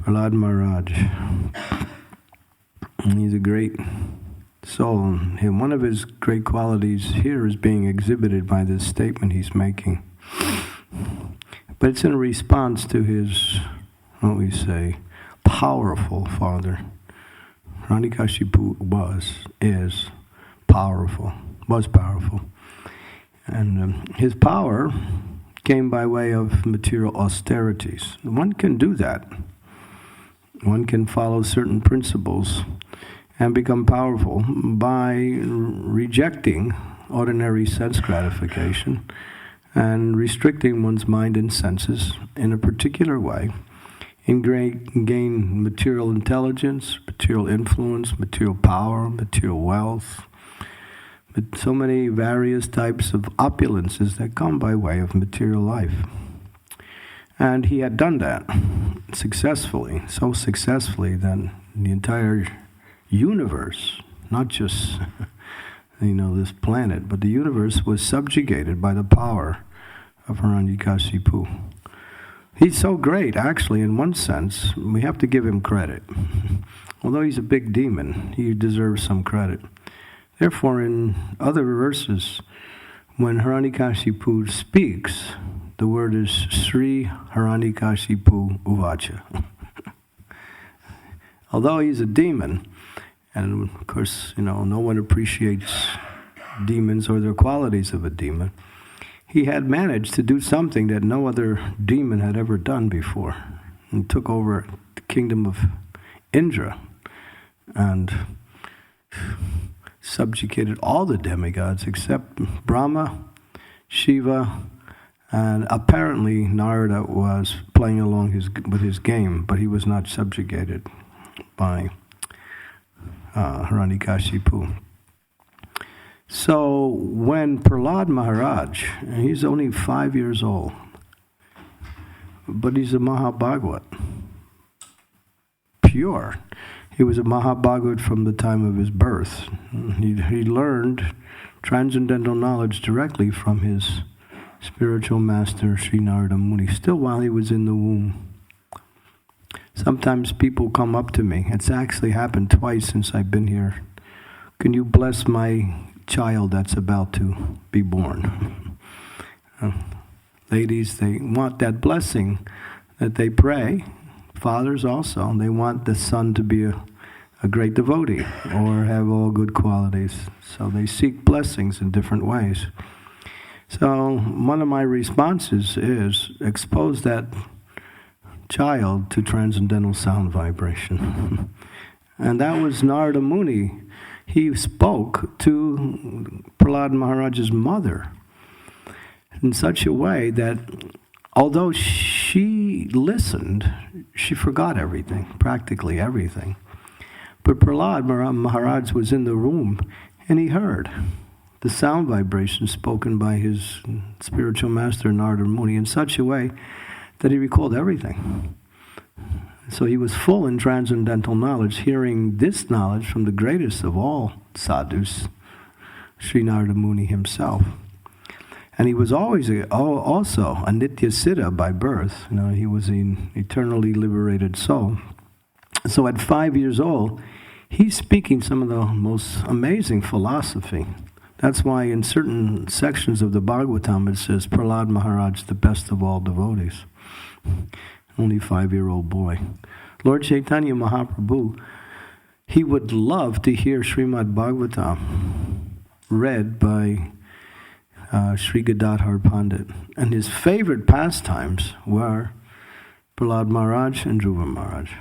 Prahlad Maharaj. And he's a great soul. And one of his great qualities here is being exhibited by this statement he's making. But it's in response to his, what we say, powerful father. Hiranyakashipu is powerful, was powerful. And his power came by way of material austerities. One can do that. One can follow certain principles and become powerful by rejecting ordinary sense gratification and restricting one's mind and senses in a particular way, and gain material intelligence, material influence, material power, material wealth, but so many various types of opulences that come by way of material life. And he had done that successfully, so successfully that the entire universe, not just this planet, but the universe was subjugated by the power of Hiranyakashipu. He's so great, actually, in one sense, we have to give him credit. Although he's a big demon, he deserves some credit. Therefore, in other verses, when Hiranyakashipu speaks, the word is Sri Hiranyakashipu Uvacha. Although he's a demon, and of course, no one appreciates demons or their qualities of a demon, he had managed to do something that no other demon had ever done before. He took over the kingdom of Indra and subjugated all the demigods except Brahma, Shiva, and apparently Narada was playing along with his game, but he was not subjugated by Hiranyakashipu. So when Prahlad Maharaj, he's only 5 years old, but he's a Mahabhagavat, pure. He was a Mahabhagavat from the time of his birth. He learned transcendental knowledge directly from his spiritual master, Sri Narada Muni, still while he was in the womb. Sometimes people come up to me. It's actually happened twice since I've been here. Can you bless my child that's about to be born? Ladies, they want that blessing that they pray. Fathers also, they want the son to be a great devotee or have all good qualities. So they seek blessings in different ways. So one of my responses is expose that child to transcendental sound vibration. And that was Narada Muni. He spoke to Prahlad Maharaj's mother in such a way that although she listened, she forgot everything, practically everything. But Prahlad Maharaj was in the room and he heard the sound vibration spoken by his spiritual master Narada Muni in such a way that he recalled everything. So he was full in transcendental knowledge, hearing this knowledge from the greatest of all sadhus, Sri Narada Muni himself. And he was always also a Nitya Siddha by birth. He was an eternally liberated soul. So at 5 years old, he's speaking some of the most amazing philosophy. That's why in certain sections of the Bhagavatam it says, Prahlad Maharaj, the best of all devotees. Only 5-year-old boy. Lord Chaitanya Mahaprabhu, he would love to hear Srimad Bhagavatam read by Sri Gadadhar Pandit. And his favorite pastimes were Prahlad Maharaj and Dhruva Maharaj.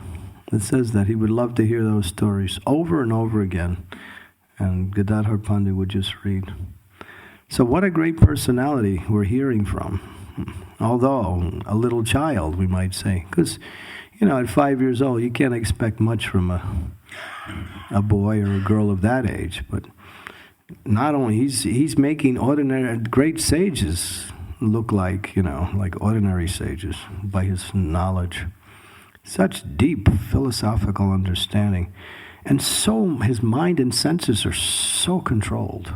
It says that he would love to hear those stories over and over again. And Gadadhar Pandit would just read. So what a great personality we're hearing from. Although a little child, we might say. Because, at 5 years old, you can't expect much from a boy or a girl of that age. But not only, he's making ordinary, great sages look like, like ordinary sages by his knowledge. Such deep philosophical understanding. And so his mind and senses are so controlled.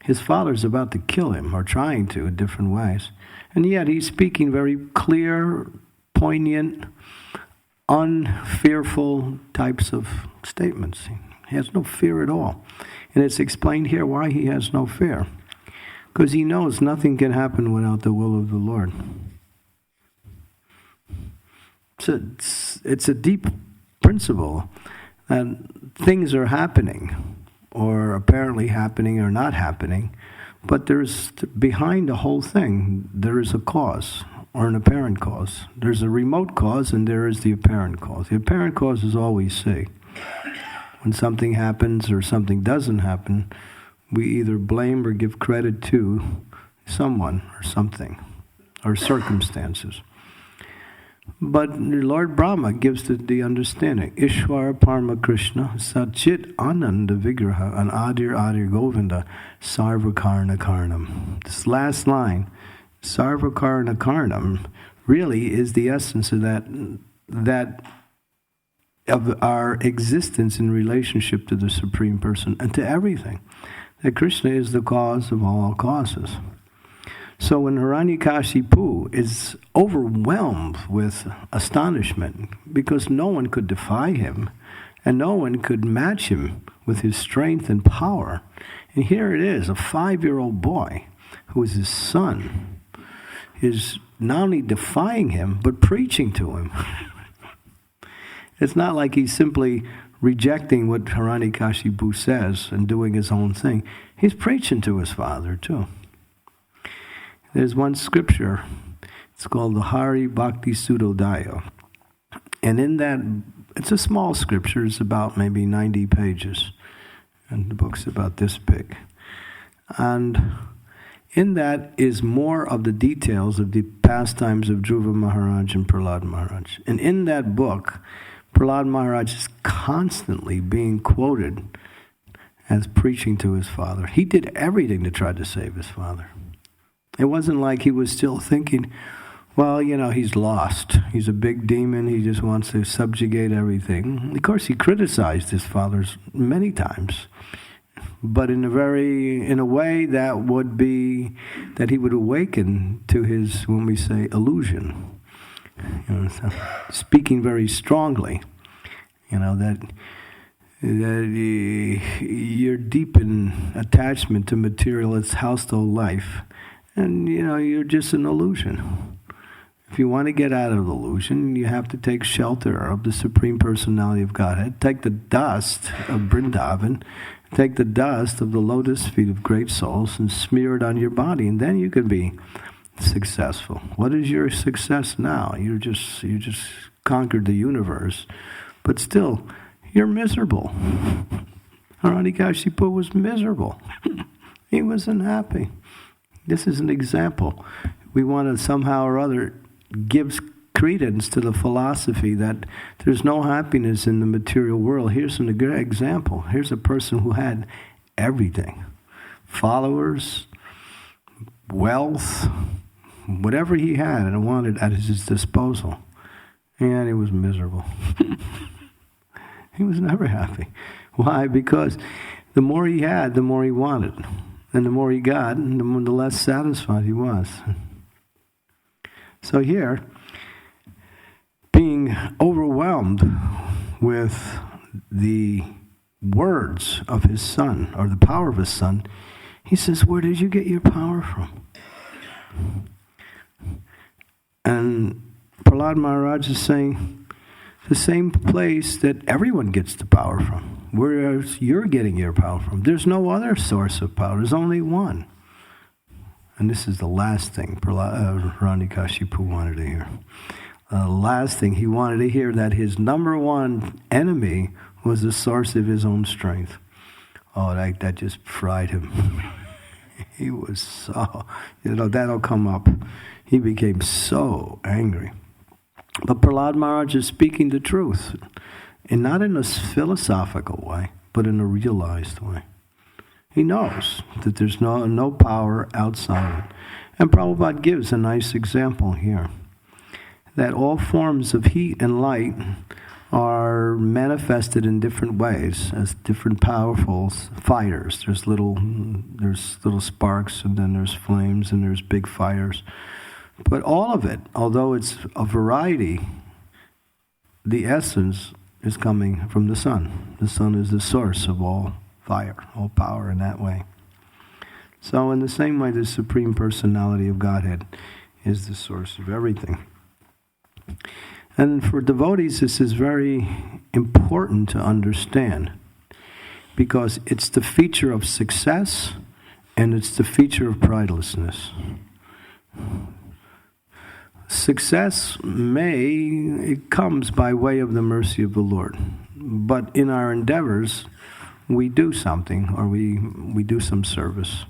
His father's about to kill him, or trying to in different ways. And yet he's speaking very clear, poignant, unfearful types of statements. He has no fear at all. And it's explained here why he has no fear. Because he knows nothing can happen without the will of the Lord. It's a deep principle that things are happening, or apparently happening or not happening, but there's, behind the whole thing, there is a cause, or an apparent cause. There's a remote cause and there is the apparent cause. The apparent cause is all we see. When something happens or something doesn't happen, we either blame or give credit to someone or something, or circumstances. But Lord Brahma gives the understanding. Ishvara Parama Krishna Satchit Ananda Vigraha Anadir Adir Govinda Sarvakarna Karnam. This last line, Sarvakarna Karnam, really is the essence of that of our existence in relationship to the Supreme Person and to everything. That Krishna is the cause of all causes. So when Hiranyakashipu is overwhelmed with astonishment because no one could defy him and no one could match him with his strength and power, and here it is, a 5-year-old boy who is his son, is not only defying him but preaching to him. It's not like he's simply rejecting what Hiranyakashipu says and doing his own thing. He's preaching to his father too. There's one scripture, it's called the Hari Bhakti Sudodaya. And in that, it's a small scripture, it's about maybe 90 pages. And the book's about this big. And in that is more of the details of the pastimes of Dhruva Maharaj and Prahlad Maharaj. And in that book, Prahlad Maharaj is constantly being quoted as preaching to his father. He did everything to try to save his father. It wasn't like he was still thinking, well, he's lost. He's a big demon. He just wants to subjugate everything. Of course, he criticized his father many times, but in a way that would be that he would awaken to his, when we say, illusion. So speaking very strongly, that you're deep in attachment to material, it's household life. And, you're just an illusion. If you want to get out of the illusion, you have to take shelter of the Supreme Personality of Godhead. Take the dust of Vrindavan, take the dust of the lotus feet of great souls and smear it on your body, and then you can be successful. What is your success now? You just conquered the universe, but still, you're miserable. Hiranyakashipu was miserable. He was unhappy. This is an example. We want to somehow or other give credence to the philosophy that there's no happiness in the material world. Here's an example. Here's a person who had everything. Followers, wealth, whatever he had and wanted at his disposal. And he was miserable. He was never happy. Why? Because the more he had, the more he wanted. And the more he got, the less satisfied he was. So here, being overwhelmed with the words of his son, or the power of his son, he says, where did you get your power from? And Prahlad Maharaj is saying, the same place that everyone gets the power from. Where you're getting your power from. There's no other source of power. There's only one. And this is the last thing Hiranyakashipu wanted to hear. The last thing he wanted to hear, that his number one enemy was the source of his own strength. Oh, that just fried him. He was so, that'll come up. He became so angry. But Prahlad Maharaj is speaking the truth. And not in a philosophical way, but in a realized way. He knows that there's no power outside it. And Prabhupada gives a nice example here. That all forms of heat and light are manifested in different ways as different powerful fires. There's little sparks, and then there's flames, and there's big fires. But all of it, although it's a variety, the essence is coming from the sun. The sun is the source of all fire, all power in that way. So in the same way, the Supreme Personality of Godhead is the source of everything. And for devotees, this is very important to understand, because it's the feature of success and it's the feature of pridelessness. Success it comes by way of the mercy of the Lord. But in our endeavors, we do something, or we do some service.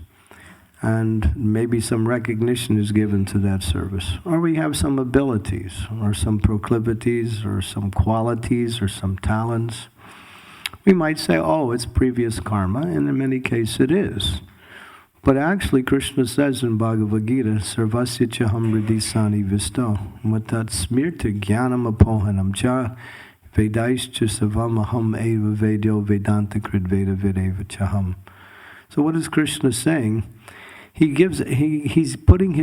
And maybe some recognition is given to that service. Or we have some abilities, or some proclivities, or some qualities, or some talents. We might say, oh, it's previous karma, and in many cases it is. But actually, Krishna says in Bhagavad Gita, Sarvasya chaham hridisani visto, matat smirta jnanam apohanam cha, vedaischa savam aham eva vedyo vedanta krid veda videva chaham. So what is Krishna saying? He's putting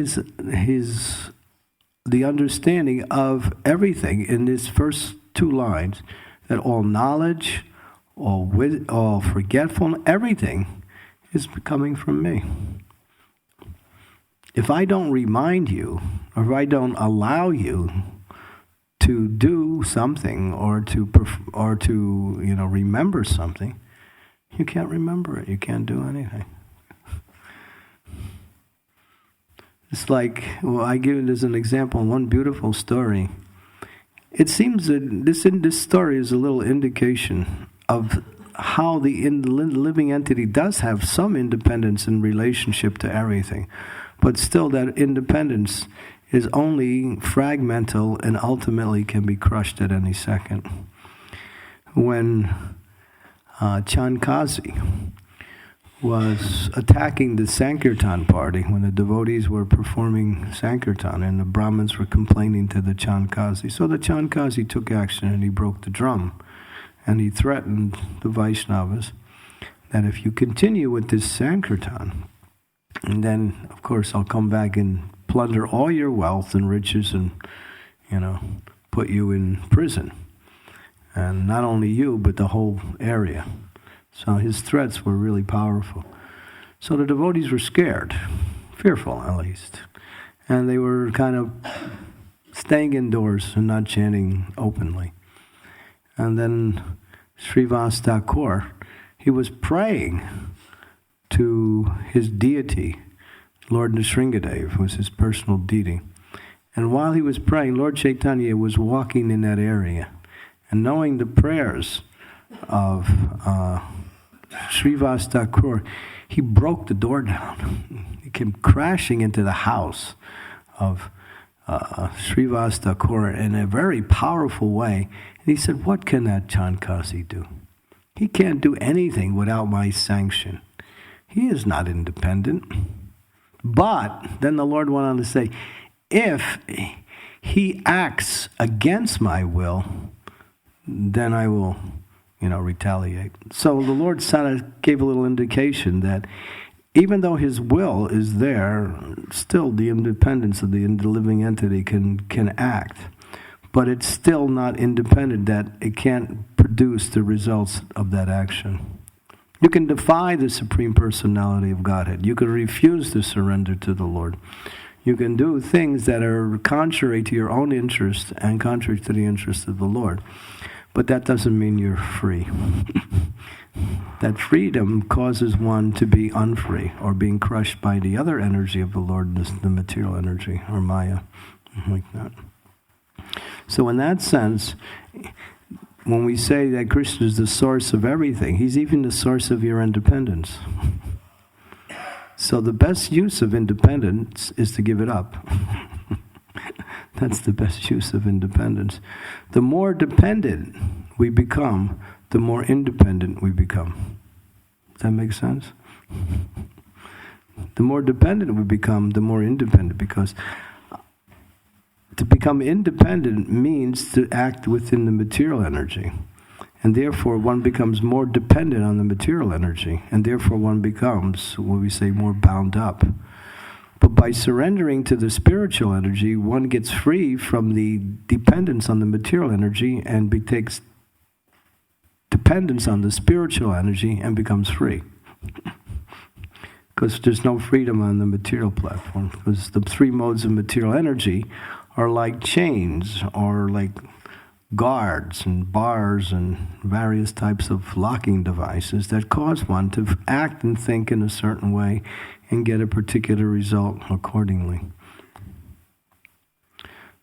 the understanding of everything in these first two lines, that all knowledge, all forgetfulness, everything is coming from me. If I don't remind you, or if I don't allow you to do something, or to remember something, you can't remember it. You can't do anything. It's like, I give it as an example, one beautiful story. It seems that this story is a little indication of how the living entity does have some independence in relationship to everything. But still, that independence is only fragmental and ultimately can be crushed at any second. When Chandkazi was attacking the Sankirtan party, when the devotees were performing Sankirtan and the Brahmins were complaining to the Chandkazi. So the Chandkazi took action and he broke the drum. And he threatened the Vaishnavas that if you continue with this Sankirtan, and then, of course, I'll come back and plunder all your wealth and riches and, put you in prison. And not only you, but the whole area. So his threats were really powerful. So the devotees were scared, fearful at least. And they were kind of staying indoors and not chanting openly. And then Srivas Thakur, he was praying to his deity, Lord Nrsingadev, was his personal deity. And while he was praying, Lord Chaitanya was walking in that area. And knowing the prayers of Srivas Thakur, he broke the door down. He came crashing into the house of Srivas Thakur in a very powerful way. And he said, what can that Chandkazi do? He can't do anything without my sanction. He is not independent. But, then the Lord went on to say, if he acts against my will, then I will, retaliate. So the Lord gave a little indication that even though his will is there, still the independence of the living entity can act. But it's still not independent, that it can't produce the results of that action. You can defy the Supreme Personality of Godhead. You can refuse to surrender to the Lord. You can do things that are contrary to your own interest and contrary to the interest of the Lord. But that doesn't mean you're free. That freedom causes one to be unfree, or being crushed by the other energy of the Lord, the material energy, or Maya, like that. So in that sense, when we say that Krishna is the source of everything, he's even the source of your independence. So the best use of independence is to give it up. That's the best use of independence. The more dependent we become, the more independent we become. Does that make sense? The more dependent we become, the more independent, because to become independent means to act within the material energy. And therefore one becomes more dependent on the material energy. And therefore one becomes, what we say, more bound up. But by surrendering to the spiritual energy, one gets free from the dependence on the material energy and takes dependence on the spiritual energy and becomes free. Because there's no freedom on the material platform. Because the three modes of material energy are like chains or like guards and bars and various types of locking devices that cause one to act and think in a certain way and get a particular result accordingly.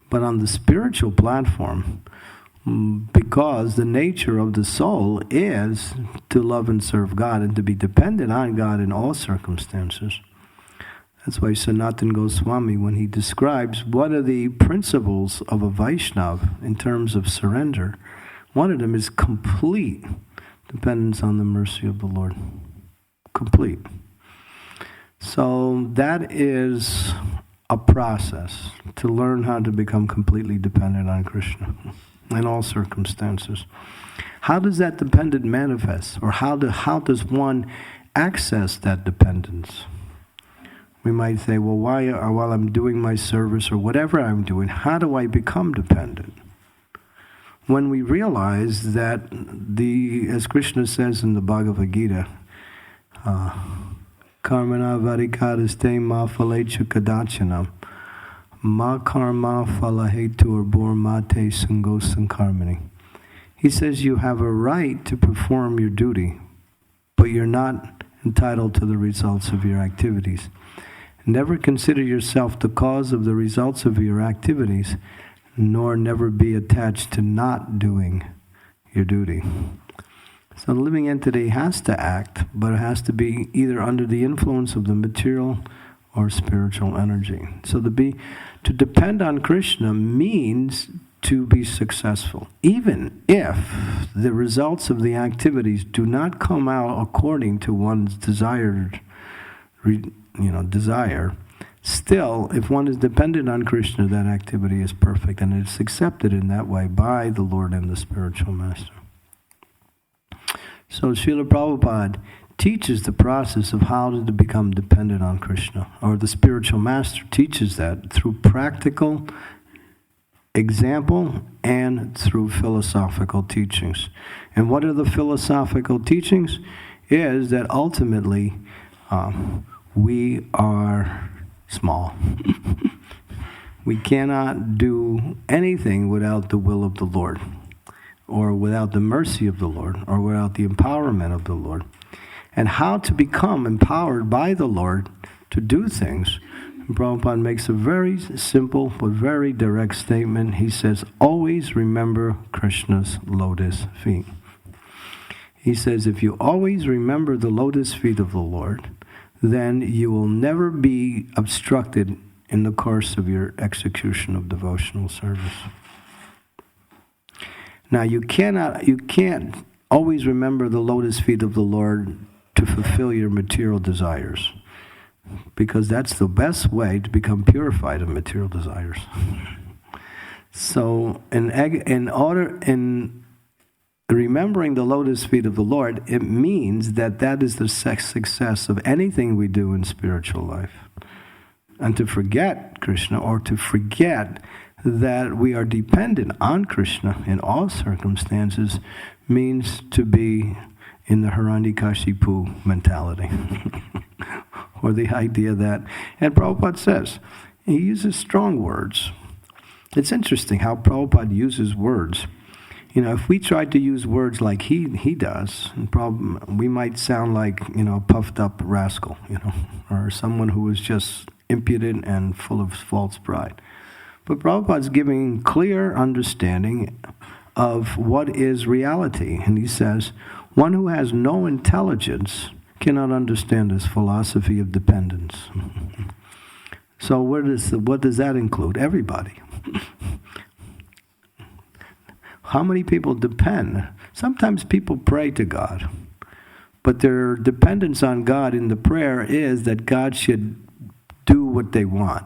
But on the spiritual platform, because the nature of the soul is to love and serve God and to be dependent on God in all circumstances. That's why Sanatana Goswami, when he describes what are the principles of a Vaishnava in terms of surrender, one of them is complete dependence on the mercy of the Lord. Complete. So that is a process to learn how to become completely dependent on Krishna in all circumstances. How does that dependence manifest? Or how does one access that dependence? We might say, well, while I'm doing my service or whatever I'm doing, how do I become dependent? When we realize that as Krishna says in the Bhagavad Gita, karmana varikadaste ma phalechu kadachanam ma karma phalahetur bormate sangosan karmani. He says you have a right to perform your duty, but you're not entitled to the results of your activities. Never consider yourself the cause of the results of your activities, nor never be attached to not doing your duty. So the living entity has to act, but it has to be either under the influence of the material or spiritual energy. So to depend on Krishna means to be successful, even if the results of the activities do not come out according to one's desired desire. Still, if one is dependent on Krishna, that activity is perfect, and it's accepted in that way by the Lord and the spiritual master. So Srila Prabhupada teaches the process of how to become dependent on Krishna, or the spiritual master teaches that through practical example and through philosophical teachings. And what are the philosophical teachings? Is that ultimately we are small. We cannot do anything without the will of the Lord, or without the mercy of the Lord, or without the empowerment of the Lord. And how to become empowered by the Lord to do things. Prabhupada makes a very simple but very direct statement. He says, always remember Krishna's lotus feet. He says, if you always remember the lotus feet of the Lord, then you will never be obstructed in the course of your execution of devotional service. Now you can't always remember the lotus feet of the Lord to fulfill your material desires, because that's the best way to become purified of material desires. So in remembering the lotus feet of the Lord, it means that is the success of anything we do in spiritual life. And to forget Krishna, or to forget that we are dependent on Krishna in all circumstances, means to be in the Hiranyakashipu mentality. Or the idea that, and Prabhupada says, he uses strong words. It's interesting how Prabhupada uses words. If we tried to use words like he does, we might sound like, a puffed up rascal, or someone who is just impudent and full of false pride. But Prabhupada's giving clear understanding of what is reality. And he says, one who has no intelligence cannot understand this philosophy of dependence. So what does that include? Everybody. How many people depend? Sometimes people pray to God, but their dependence on God in the prayer is that God should do what they want.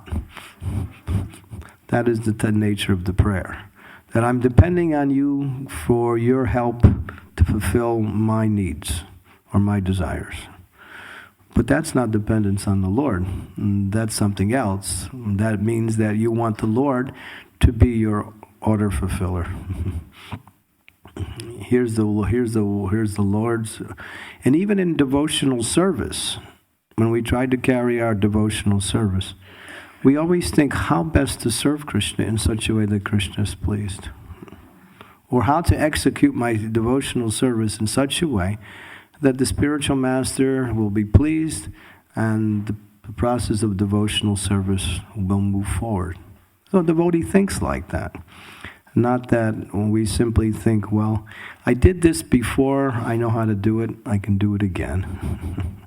That is the nature of the prayer. That I'm depending on you for your help to fulfill my needs or my desires. But that's not dependence on the Lord. That's something else. That means that you want the Lord to be your order fulfiller. Here's the Lord's, and even in devotional service, when we try to carry our devotional service, we always think how best to serve Krishna in such a way that Krishna is pleased, or how to execute my devotional service in such a way that the spiritual master will be pleased and the process of devotional service will move forward. So a devotee thinks like that. Not that we simply think, well, I did this before, I know how to do it, I can do it again.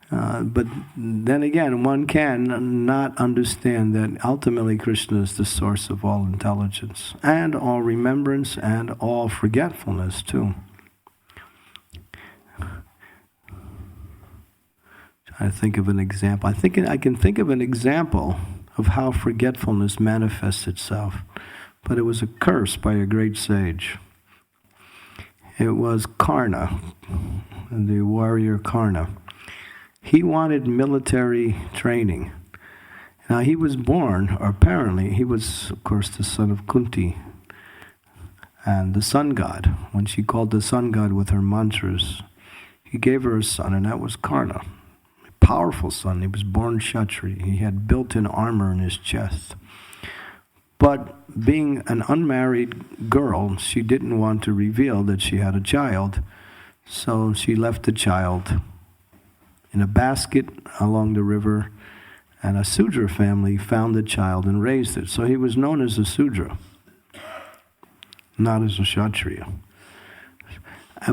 But then again, one can not understand that ultimately Krishna is the source of all intelligence, and all remembrance, and all forgetfulness too. I think of an example. I can think of an example of how forgetfulness manifests itself, but it was a curse by a great sage. It was Karna, the warrior Karna. He wanted military training. Now he was born, or apparently he was, of course, the son of Kunti and the sun god. When she called the sun god with her mantras, he gave her a son, and that was Karna. Powerful son. He was born Kshatriya. He had built-in armor in his chest. But being an unmarried girl, she didn't want to reveal that she had a child. So she left the child in a basket along the river, and a Sudra family found the child and raised it. So he was known as a Sudra, not as a Kshatriya.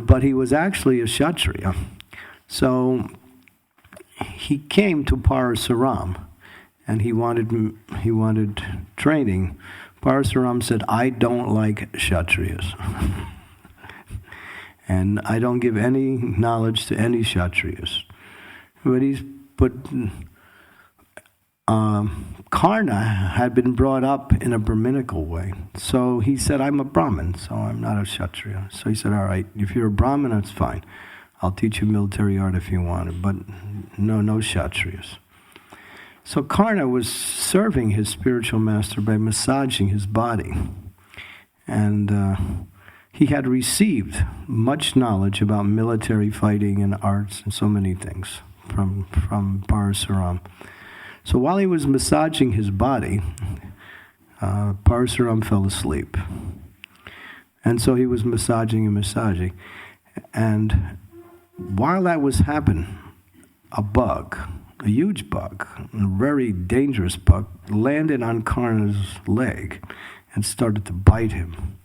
But he was actually a Kshatriya. So he came to Parasaram, and he wanted training. Parasaram said, I don't like Kshatriyas. And I don't give any knowledge to any Kshatriyas. But Karna had been brought up in a Brahminical way. So he said, I'm a Brahmin, so I'm not a Kshatriya. So he said, all right, if you're a Brahmin, that's fine. I'll teach you military art if you want it, but no Kshatriyas. So Karna was serving his spiritual master by massaging his body. And he had received much knowledge about military fighting and arts and so many things from Parasaram. So while he was massaging his body, Parasaram fell asleep. And so he was massaging and massaging. And while that was happening, a bug, a huge bug, a very dangerous bug, landed on Karna's leg and started to bite him,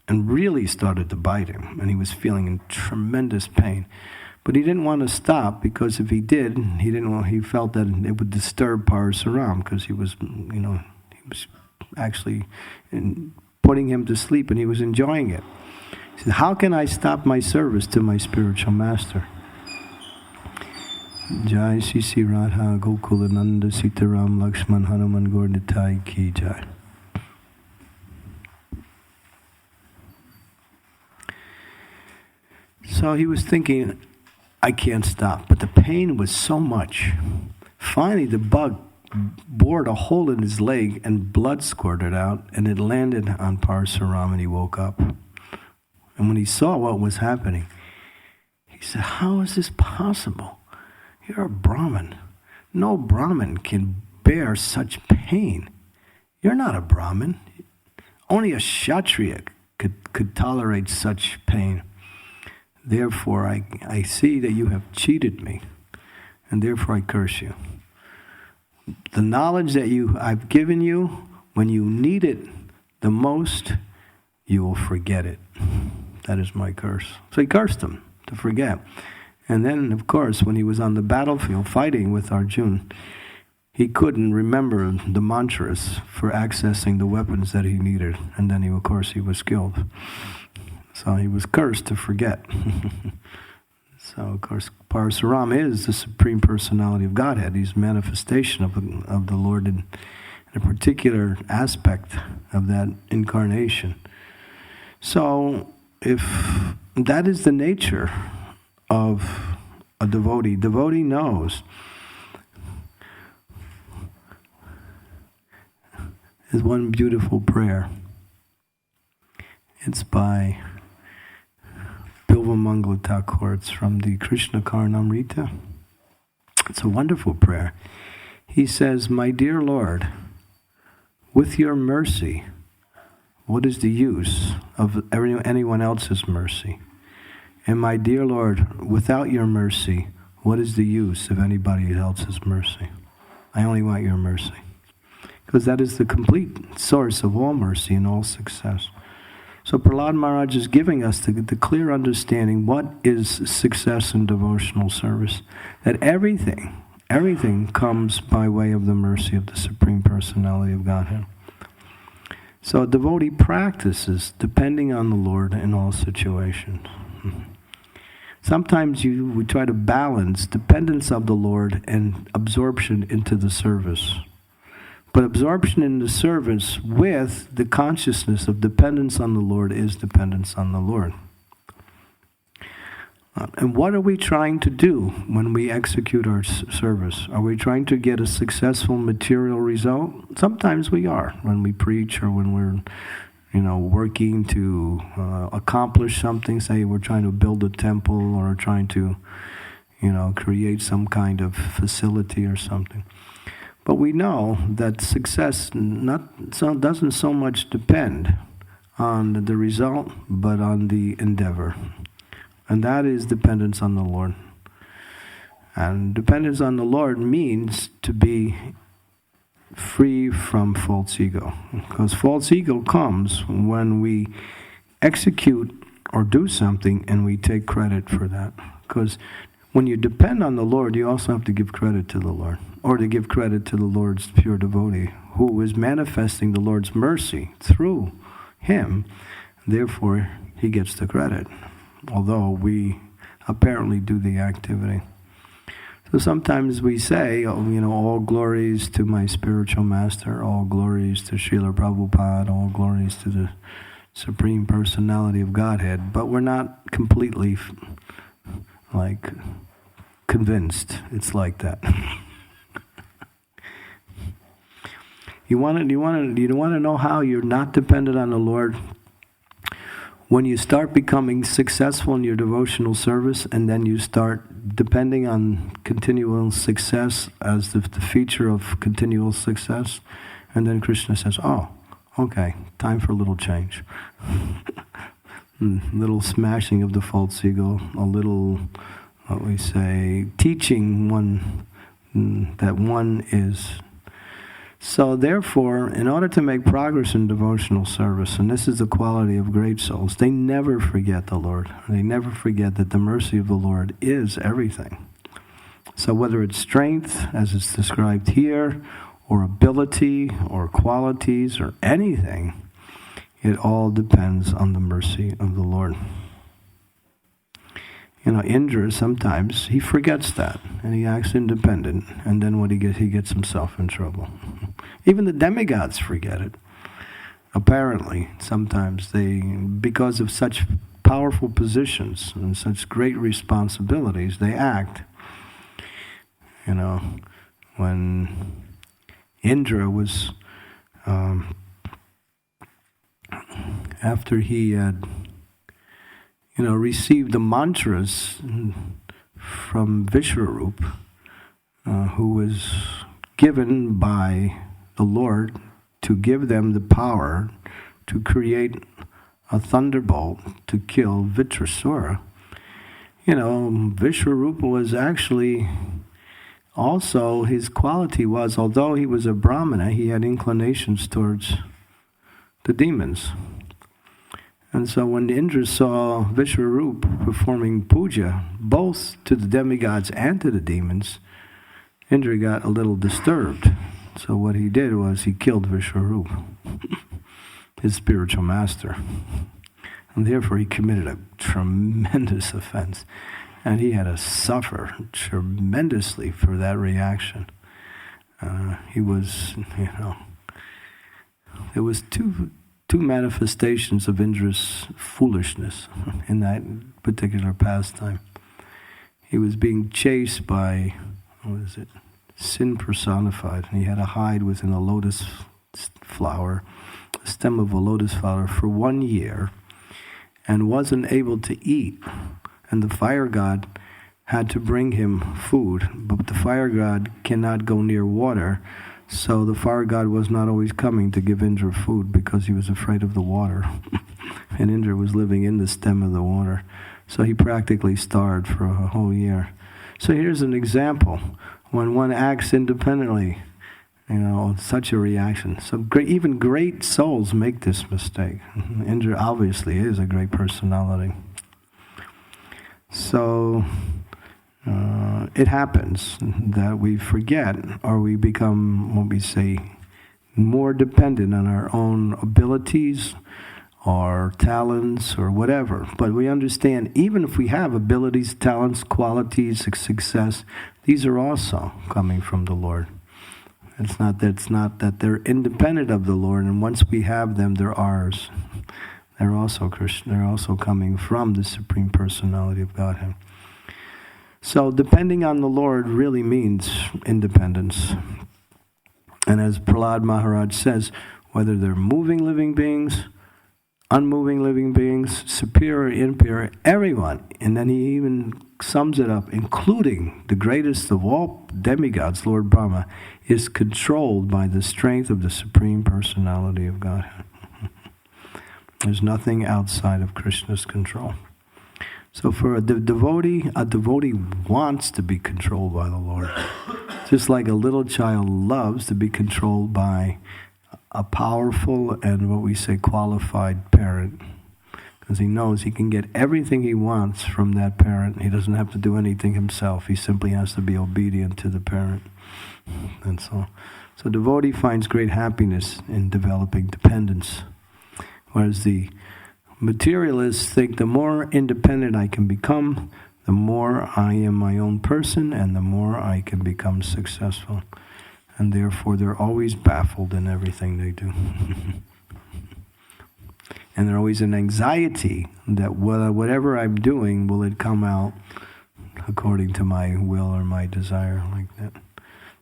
and really started to bite him, and he was feeling in tremendous pain. But he didn't want to stop, because if he did, he felt that it would disturb Parasaram, because he was actually putting him to sleep, and he was enjoying it. He said, how can I stop my service to my spiritual master? Jai Sisi Radha Gokulananda Sitaram Lakshman Hanuman Gornitai Ki Jai. So he was thinking, I can't stop. But the pain was so much. Finally, the bug bored a hole in his leg and blood squirted out, and it landed on Parasaram, and he woke up. And when he saw what was happening, he said, how is this possible? You're a Brahmin. No Brahmin can bear such pain. You're not a Brahmin. Only a Kshatriya could tolerate such pain. Therefore, I see that you have cheated me, and therefore I curse you. The knowledge that I've given you, when you need it the most, you will forget it. That is my curse. So he cursed him to forget. And then, of course, when he was on the battlefield fighting with Arjuna, he couldn't remember the mantras for accessing the weapons that he needed. And then, of course, he was killed. So he was cursed to forget. So, of course, Parasaram is the Supreme Personality of Godhead. He's a manifestation of the Lord in a particular aspect of that incarnation. So, if that is the nature of a devotee. Devotee knows. There's one beautiful prayer. It's by Bilvamangala Thakur. It's from the Krishna Karnamrita. It's a wonderful prayer. He says, "My dear Lord, with your mercy, what is the use of anyone else's mercy? And my dear Lord, without your mercy, what is the use of anybody else's mercy? I only want your mercy." Because that is the complete source of all mercy and all success. So Prahlad Maharaj is giving us the clear understanding what is success in devotional service. That everything comes by way of the mercy of the Supreme Personality of Godhead. So a devotee practices depending on the Lord in all situations. Sometimes we try to balance dependence of the Lord and absorption into the service. But absorption in the service with the consciousness of dependence on the Lord is dependence on the Lord. And what are we trying to do when we execute our service? Are we trying to get a successful material result? Sometimes we are, when we preach or when we're working to accomplish something. Say we're trying to build a temple or trying to create some kind of facility or something. But we know that success doesn't so much depend on the result, but on the endeavor. And that is dependence on the Lord. And dependence on the Lord means to be free from false ego. Because false ego comes when we execute or do something and we take credit for that. Because when you depend on the Lord, you also have to give credit to the Lord. Or to give credit to the Lord's pure devotee, who is manifesting the Lord's mercy through him. Therefore, he gets the credit, although we apparently do the activity. So sometimes we say, all glories to my spiritual master, all glories to Srila Prabhupada, all glories to the Supreme Personality of Godhead, but we're not completely convinced it's like that. You want to know how you're not dependent on the Lord? When you start becoming successful in your devotional service, and then you start depending on continual success as the feature of continual success, and then Krishna says, "Oh, okay, time for a little change." Little smashing of the false ego, a little, what we say, teaching one that one is. So therefore, in order to make progress in devotional service, and this is the quality of great souls, they never forget the Lord. They never forget that the mercy of the Lord is everything. So whether it's strength, as it's described here, or ability, or qualities, or anything, it all depends on the mercy of the Lord. Indra, sometimes he forgets that, and he acts independent, and then what he gets himself in trouble. Even the demigods forget it. Apparently, sometimes because of such powerful positions and such great responsibilities, they act. When Indra was, after he had received the mantras from Vishwarup, who was given by the Lord to give them the power to create a thunderbolt to kill Vitrasura. Vishwarupa was actually also, his quality was, although he was a Brahmana, he had inclinations towards the demons. And so when Indra saw Vishwarup performing puja, both to the demigods and to the demons, Indra got a little disturbed. So what he did was he killed Vishwarup, his spiritual master. And therefore he committed a tremendous offense. And he had to suffer tremendously for that reaction. He was, there was two manifestations of Indra's foolishness in that particular pastime. he was being chased by, what is it, sin personified. And he had to hide within a lotus flower, the stem of a lotus flower, for 1 year, and wasn't able to eat. And the fire god had to bring him food, but the fire god cannot go near water, so the fire god was not always coming to give Indra food because he was afraid of the water. And Indra was living in the stem of the water. So he practically starved for a whole year. So here's an example. When one acts independently, such a reaction. So even great souls make this mistake. Indra obviously is a great personality. So it happens that we forget, or we become, what we say, more dependent on our own abilities or talents or whatever. But we understand, even if we have abilities, talents, qualities, success, these are also coming from the Lord. It's not that they're independent of the Lord, and once we have them, they're ours. They're also Krishna. They're also coming from the Supreme Personality of Godhead. So depending on the Lord really means independence. And as Prahlad Maharaj says, whether they're moving living beings, unmoving living beings, superior, inferior, everyone, and then he even sums it up, including the greatest of all demigods, Lord Brahma, is controlled by the strength of the Supreme Personality of Godhead. There's nothing outside of Krishna's control. So for a devotee wants to be controlled by the Lord. Just like a little child loves to be controlled by a powerful and what we say qualified parent. Because he knows he can get everything he wants from that parent. He doesn't have to do anything himself. He simply has to be obedient to the parent. And so devotee finds great happiness in developing dependence. Whereas the materialists think the more independent I can become, the more I am my own person and the more I can become successful. And therefore they're always baffled in everything they do. And they're always in anxiety that whatever I'm doing, will it come out according to my will or my desire, like that.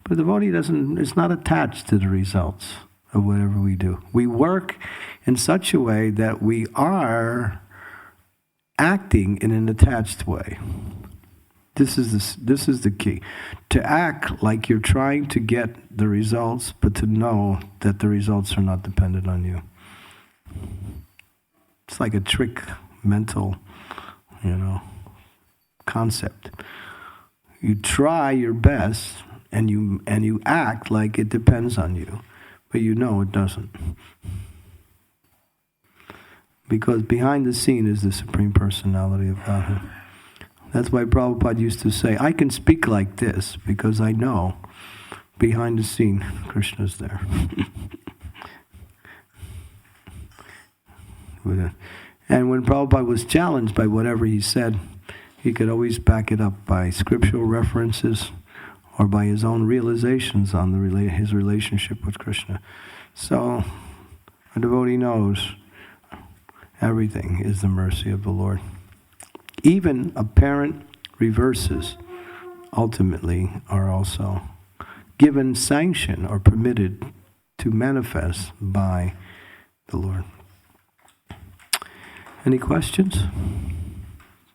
But the devotee is not attached to the results of whatever we do. We work in such a way that we are acting in an attached way. This is the key. To act like you're trying to get the results, but to know that the results are not dependent on you. It's like a trick mental, concept. You try your best and you act like it depends on you, but you know it doesn't. Because behind the scene is the Supreme Personality of Godhead. That's why Prabhupada used to say, I can speak like this because I know behind the scene Krishna's there. And when Prabhupada was challenged by whatever he said, he could always back it up by scriptural references or by his own realizations on his relationship with Krishna. So a devotee knows everything is the mercy of the Lord. Even apparent reverses ultimately are also given sanction or permitted to manifest by the Lord. Any questions?